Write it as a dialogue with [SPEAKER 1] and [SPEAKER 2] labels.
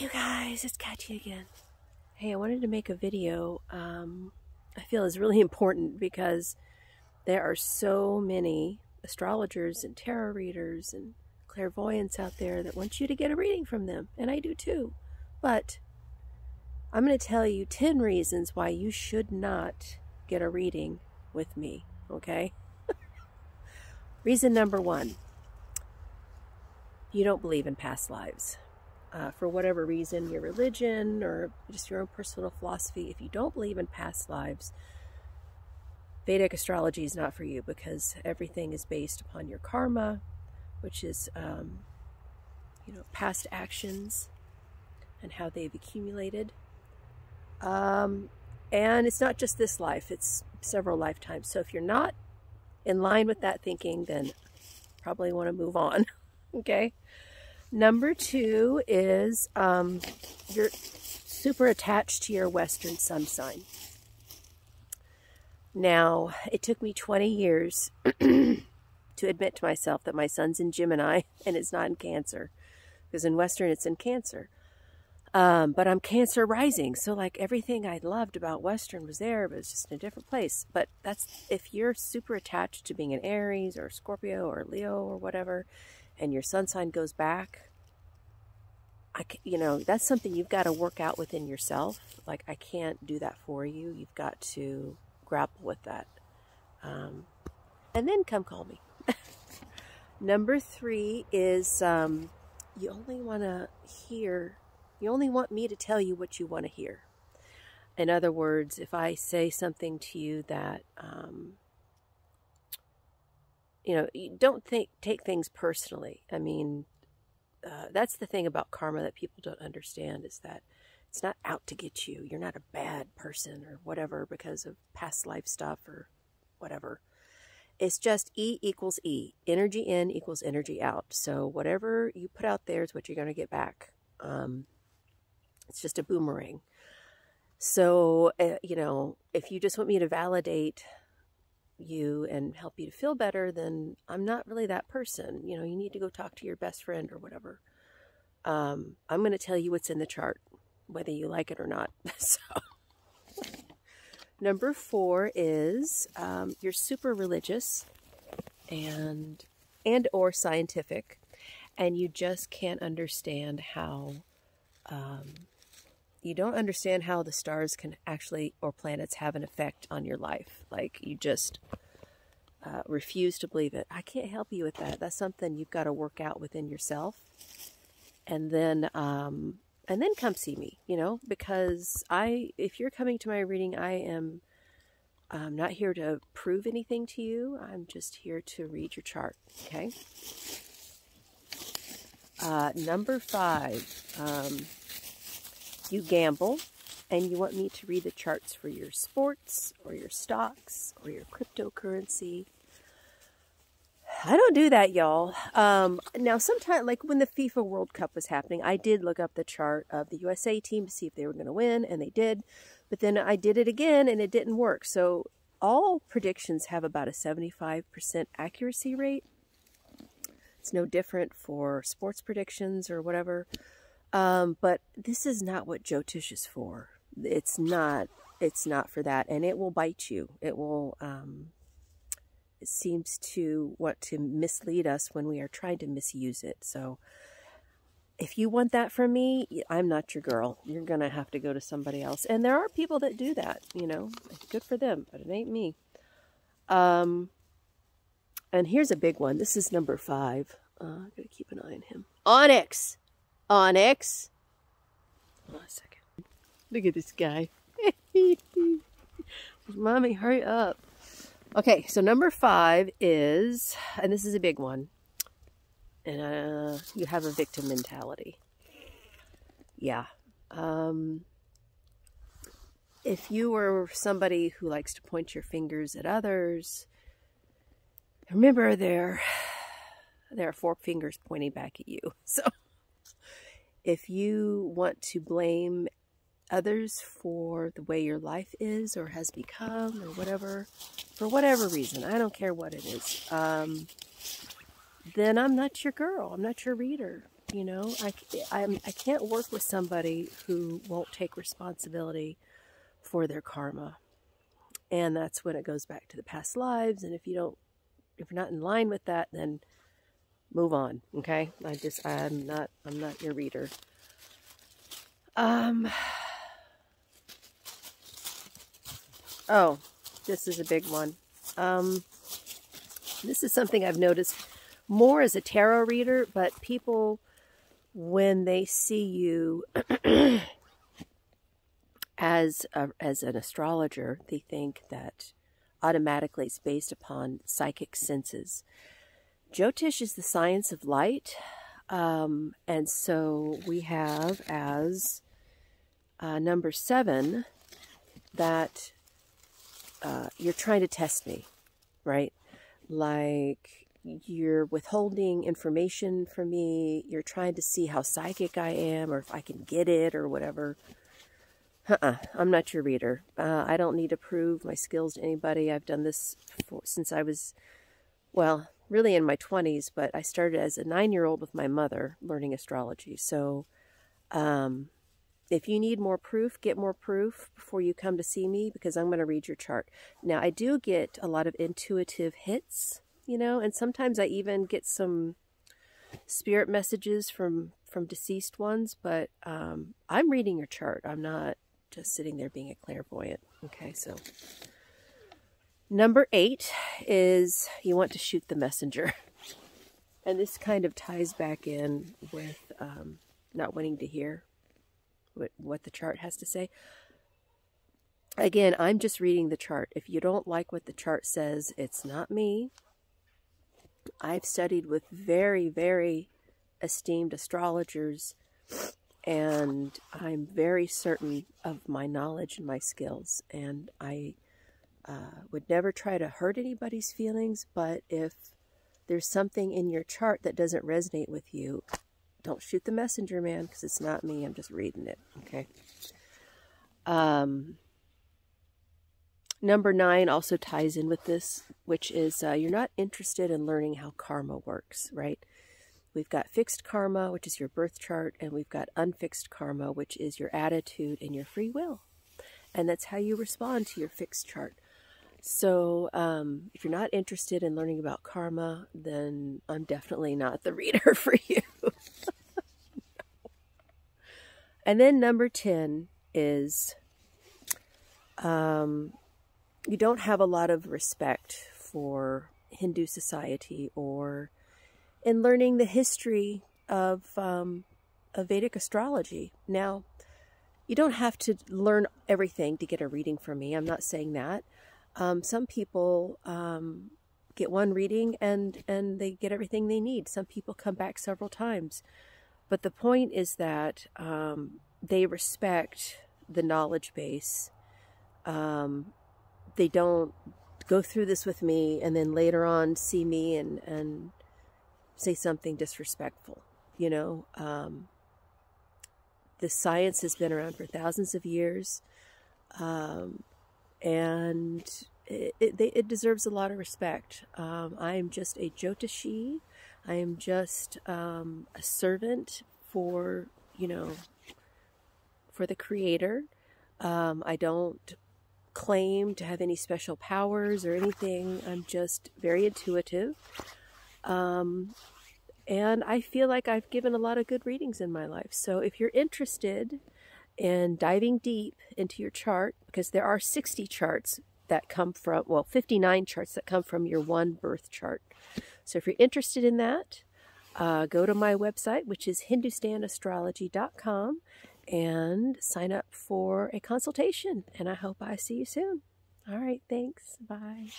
[SPEAKER 1] Hey you guys, it's Katya again. Hey, I wanted to make a video I feel is really important because there are so many astrologers and tarot readers and clairvoyants out there that want you to get a reading from them, and I do too. But I'm going to tell you 10 reasons why you should not get a reading with me, okay? Reason number 1, you don't believe in past lives. For whatever reason, your religion or just your own personal philosophy, if you don't believe in past lives, Vedic astrology is not for you, because everything is based upon your karma, which is, past actions and how they've accumulated. And it's not just this life, it's several lifetimes. So if you're not in line with that thinking, then probably want to move on, okay? Number 2 is you're super attached to your Western sun sign. Now, it took me 20 years to admit to myself that my sun's in Gemini and it's not in Cancer, because in Western it's in Cancer. But I'm Cancer rising, so like everything I loved about Western was there, but it's just in a different place. But that's if you're super attached to being an Aries or Scorpio or Leo or whatever, and your sun sign goes back, that's something you've got to work out within yourself. Like, I can't do that for you. You've got to grapple with that. And then come call me. Number 3 is you only want me to tell you what you want to hear. In other words, if I say something to you that, you don't take things personally. I mean, that's the thing about karma that people don't understand, is that it's not out to get you. You're not a bad person or whatever because of past life stuff or whatever. It's just E equals E. Energy in equals energy out. So whatever you put out there is what you're going to get back. It's just a boomerang. So, if you just want me to validate you and help you to feel better, then I'm not really that person. You need to go talk to your best friend or whatever. I'm going to tell you what's in the chart, whether you like it or not. So, number 4 is you're super religious and or scientific, and you just can't understand how you don't understand how the stars can actually, or planets, have an effect on your life. Like, you just refuse to believe it. I can't help you with that. That's something you've got to work out within yourself. And then come see me, because if you're coming to my reading, I am not here to prove anything to you. I'm just here to read your chart, okay? Number 5, you gamble, and you want me to read the charts for your sports or your stocks or your cryptocurrency. I don't do that, y'all. Now, sometimes, like when the FIFA World Cup was happening, I did look up the chart of the USA team to see if they were going to win, and they did. But then I did it again, and it didn't work. So all predictions have about a 75% accuracy rate. It's no different for sports predictions or whatever. But this is not what Jyotish is for. It's not for that. And it will bite you. It will, it seems to want to mislead us when we are trying to misuse it. So if you want that from me, I'm not your girl. You're going to have to go to somebody else. And there are people that do that, good for them, but it ain't me. And here's a big one. This is number 5. I gotta keep an eye on him. Onyx! Onyx! Hold on a second. Look at this guy. Mommy, hurry up. Okay, so number 5 is, and this is a big one, and you have a victim mentality. Yeah. If you were somebody who likes to point your fingers at others, remember there are 4 fingers pointing back at you. So if you want to blame others for the way your life is or has become or whatever, for whatever reason, I don't care what it is, then I'm not your girl. I'm not your reader. You know, I can't work with somebody who won't take responsibility for their karma. And that's when it goes back to the past lives. And if you're not in line with that, then move on. Okay. I'm not your reader. Oh, this is a big one. This is something I've noticed more as a tarot reader, but people, when they see you as an astrologer, they think that automatically it's based upon psychic senses. Jyotish is the science of light, and so we have as number 7 that you're trying to test me, right? Like you're withholding information from me. You're trying to see how psychic I am or if I can get it or whatever. I'm not your reader. I don't need to prove my skills to anybody. I've done this since I was, well, really in my 20s, but I started as a 9-year-old with my mother learning astrology. So if you need more proof, get more proof before you come to see me, because I'm going to read your chart. Now, I do get a lot of intuitive hits, you know, and sometimes I even get some spirit messages from deceased ones, but I'm reading your chart. I'm not just sitting there being a clairvoyant. Okay, so number 8 is you want to shoot the messenger. And this kind of ties back in with not wanting to hear what the chart has to say. Again, I'm just reading the chart. If you don't like what the chart says, it's not me. I've studied with very, very esteemed astrologers, and I'm very certain of my knowledge and my skills, and I would never try to hurt anybody's feelings, but if there's something in your chart that doesn't resonate with you, don't shoot the messenger, man, because it's not me. I'm just reading it, okay? Number 9 also ties in with this, which is you're not interested in learning how karma works, right? We've got fixed karma, which is your birth chart, and we've got unfixed karma, which is your attitude and your free will. And that's how you respond to your fixed chart. So if you're not interested in learning about karma, then I'm definitely not the reader for you. And then number 10 is you don't have a lot of respect for Hindu society or in learning the history of Vedic astrology. Now, you don't have to learn everything to get a reading from me. I'm not saying that. Some people get one reading and they get everything they need. Some people come back several times. But the point is that they respect the knowledge base. They don't go through this with me and then later on see me and say something disrespectful. You know, the science has been around for thousands of years, and it deserves a lot of respect. I am just a Jyotishi. I am just a servant for, you know, for the Creator. I don't claim to have any special powers or anything. I'm just very intuitive. And I feel like I've given a lot of good readings in my life. So if you're interested in diving deep into your chart, because there are 60 charts that come from, well, 59 charts that come from your one birth chart. So if you're interested in that, go to my website, which is hindustanastrology.com, and sign up for a consultation. And I hope I see you soon. All right, thanks. Bye.